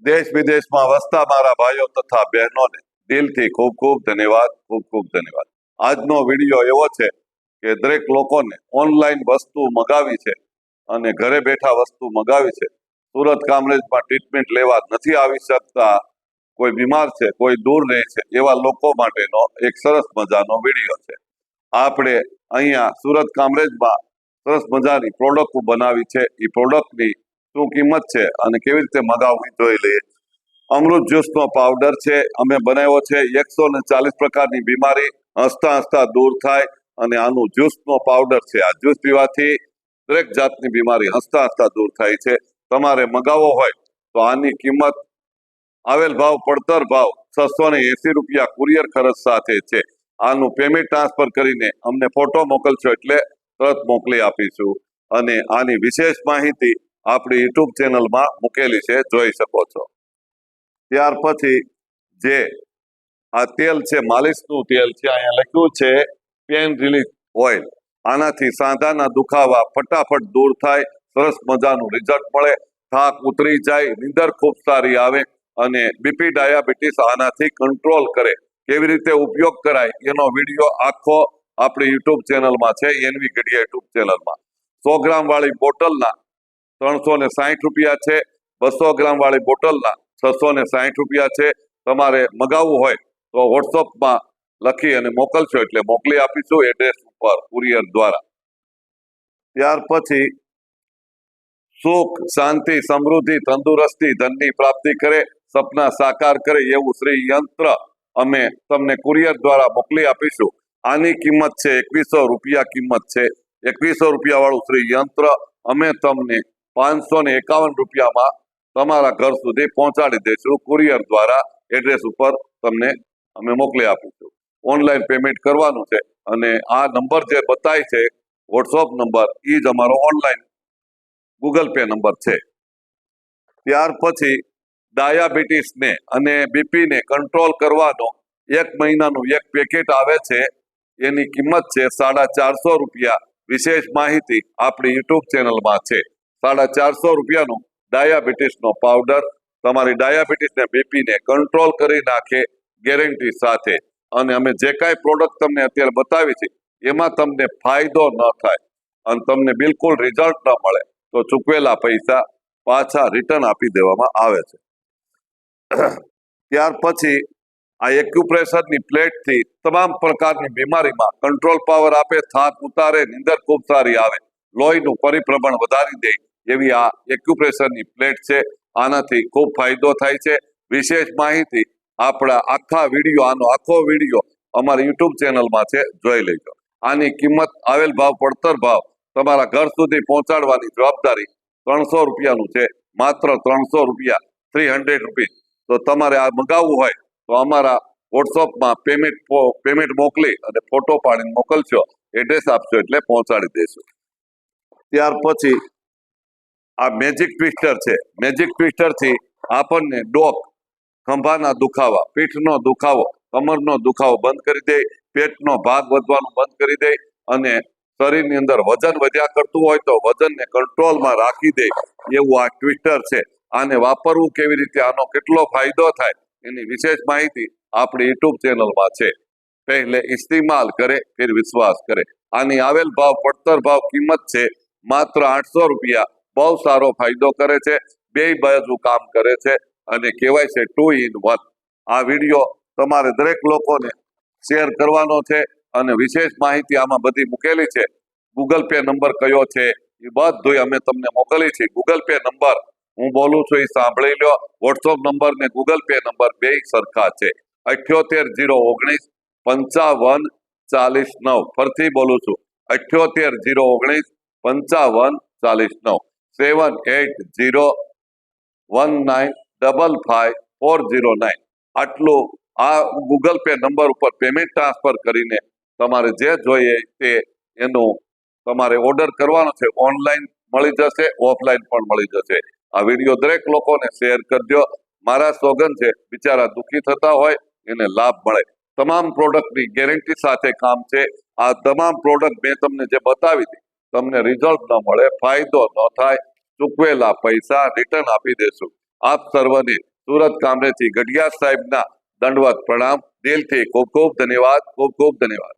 દેશ વિદેશમાં વસતા મારા ભાઈઓ તથા બહેનોને દિલથી ખૂબ ખૂબ ધન્યવાદ, ખૂબ ખૂબ ધન્યવાદ. આજનો વિડીયો એવો છે કે દરેક લોકોને ઓનલાઈન વસ્તુ મગાવી છે અને ઘરે બેઠા વસ્તુ મગાવી છે. સુરત કામરેજમાં ટ્રીટમેન્ટ લેવા નથી આવી શકતા, કોઈ બીમાર છે, કોઈ દૂર રહે છે, એવા લોકો માટેનો એક સરસ મજાનો વિડીયો છે. આપણે અહીંયા સુરત કામરેજમાં સરસ મજાની પ્રોડક્ટ બનાવી છે. એ પ્રોડક્ટની શું કિંમત છે અને કેવી રીતે મગાવવી જોઈ લઈએ. અમૃત જ્યુસનો પાવડર છે, અમે બનાવ્યો છે. 140 પ્રકારની બીમારી હસતા હસતા દૂર થાય અને આનું જ્યુસનો પાવડર છે. આ જ્યુસ પીવાથી દરેક જાતની બીમારી હસતા હસતા દૂર થાય છે. તમારે મગાવવો હોય તો આની કિંમત આવેલ ભાવ પડતર ભાવ 680 રૂપિયા કુરિયર ખર્ચ સાથે છે. આનું પેમેન્ટ ટ્રાન્સફર કરીને અમને ફોટો મોકલશો એટલે તરત મોકલી આપીશું. અને આની વિશેષ માહિતી આપણી યુટ્યુબ ચેનલમાં મૂકેલી છે, જોઈ શકો છો. ત્યાર પછી જે આ તેલ છે, માલિશનું તેલ છે, અહીંયા લખ્યું છે પેન રિલીફ ઓઇલ. આનાથી સાંધાના દુખાવા ફટાફટ દૂર થાય, સરસ મજાનું રિઝલ્ટ મળે, થાક ઉતરી જાય, નીંદર ખૂબ સારી આવે અને બીપી ડાયાબિટીસ આનાથી કંટ્રોલ કરે. કેવી રીતે ઉપયોગ કરાય એનો વિડીયો આખો આપણી યુટ્યુબ ચેનલમાં છે, એનવી ગઢિયા યુટ્યુબ ચેનલમાં. 100 ગ્રામ વાળી બોટલના 360 રૂપિયા છે, 200 ગ્રામ વાળી બોટલના 660 રૂપિયા છે. તમારે મગાવવું હોય તો વોટ્સઅપમાં લખી અને મોકલશો એટલે મોકલી આપીશું એડ્રેસ ઉપર કુરિયર દ્વારા. ત્યાર પછી સુખ, શાંતિ, સમૃદ્ધિ, તંદુરસ્તી, ધનની પ્રાપ્તિ કરે, સપના સાકાર કરે એવું શ્રી યંત્ર અમે તમને કુરિયર દ્વારા મોકલી આપીશું. આની કિંમત છે 2100 રૂપિયા કિંમત છે. 2100 રૂપિયા વાળું શ્રી યંત્ર અમે તમને 551 રૂપિયામાં તમારા ઘર સુધી પહોંચાડી દઈશું. કુરિયર દ્વારા એડ્રેસ ઉપર તમને અમે મોકલી આપીશું. ઓનલાઈન પેમેન્ટ કરવાનું છે અને આ નંબર જે બતાય છે વોટ્સઅપ નંબર, એ જ અમારો ઓનલાઈન ગૂગલ પે નંબર છે. ત્યાર પછી ડાયાબિટીસને અને બીપીને કંટ્રોલ કરવાનો 1 મહિનાનું એક પેકેટ આવે છે. એની કિંમત છે 450 રૂપિયા. વિશેષ માહિતી આપણી યુટ્યુબ ચેનલમાં છે. 450 રૂપિયાનું ડાયાબિટીસનો પાવડર તમારી ડાયાબિટીસને બીપીને કંટ્રોલ કરી નાખે ગેરંટી સાથે. અને અમે જે કાંઈ પ્રોડક્ટ તમને અત્યારે બતાવી છે એમાં તમને ફાયદો ન થાય અને તમને બિલકુલ રિઝલ્ટ ન મળે તો ચૂકવેલા પૈસા પાછા રિટર્ન આપી દેવામાં આવે છે. ત્યાર પછી આ એક્યુપ્રેશરની પ્લેટથી તમામ પ્રકારની બીમારીમાં કંટ્રોલ પાવર આપે, થાક ઉતારે, નીંદર ખૂબ સારી આવે, લોહીનું પરિભ્રમણ વધારી દે એવી આ એક્યુપ્રેશરની પ્લેટ છે. આનાથી ખૂબ ફાયદો થાય છે. વિશેષ માહિતી આપણા આખા વિડીયો, આનો આખો વિડીયો અમારી યુટ્યુબ ચેનલમાં છે, જોઈ લેજો. આની કિંમત આવેલ ભાવ પડતર ભાવ તમારા ઘર સુધી પહોંચાડવાની જવાબદારી 300 રૂપિયાનું છે. માત્ર 300 રૂપિયા, 300 રૂપીસ. તો તમારે આ મગાવવું હોય તો અમારા વોટ્સઅપમાં પેમેન્ટ મોકલી અને ફોટો પાડીને મોકલશો, એડ્રેસ આપશો એટલે પહોંચાડી દઈશું. ત્યાર પછી આ મેજિક ટ્વિસ્ટર છે. મેજિક ટ્વિસ્ટરથી આપણને ડોક, ખંભાના દુખાવા, પીઠનો દુખાવો, કમરનો દુખાવો બંધ કરી દે, પેટનો ભાગ વધવાનું બંધ કરી દે અને શરીરની અંદર વજન વધ્યા કરતું હોય તો વજનને કંટ્રોલમાં રાખી દે એવું આ ટ્વિસ્ટર છે. આને વાપરવું કેવી રીતે, આનો કેટલો ફાયદો થાય એની વિશેષ માહિતી આપણી યુટ્યુબ ચેનલમાં છે. પહેલે ઇસ્तेमाल કરે ફિર વિશ્વાસ કરે. આની આવેલ ભાવ પડતર ભાવ કિંમત છે માત્ર 800 રૂપિયા. બહુ સારો ફાયદો કરે છે, બે બાજુ કામ કરે છે અને કહેવાય છે 2 in 1. આ વિડીયો તમારે દરેક લોકોને શેર કરવાનો છે અને વિશેષ માહિતી આમાં બધી મૂકેલી છે. ગૂગલ પે નંબર કયો છે એ બધું અમે તમને મોકલી છે. ગૂગલ પે નંબર હું બોલું છું એ સાંભળી લો. વોટ્સઅપ નંબર ને ગૂગલ પે નંબર બે સરખા છે. 78 019 55 49. ફરીથી બોલું છું 78 019 55 49. 7801955409. આટલું આ ગૂગલ પે નંબર ઉપર પેમેન્ટ ટ્રાન્સફર કરીને તમારે જે જોઈએ તે એનું તમારે ઓર્ડર કરવાનો છે. ઓનલાઈન મળી જશે, ઓફલાઈન પણ મળી જશે. આ વિડીયો દરેક લોકોને શેર કરજો. મારા સોગન છે, બિચારા દુઃખી થતા હોય એને લાભ મળે. તમામ પ્રોડક્ટની ગેરંટી સાથે કામ છે. આ તમામ પ્રોડક્ટ મેં તમને જે બતાવી હતી તમને રિઝલ્ટ ન મળે, ફાયદો ન થાય, ચૂકવેલા પૈસા રિટર્ન આપી દેશું. આપ સર્વને સુરત કામરેજથી ગઢિયા સાહેબના દંડવત પ્રણામ. દિલથી ખૂબ ખૂબ ધન્યવાદ. ખૂબ ખૂબ ધન્યવાદ.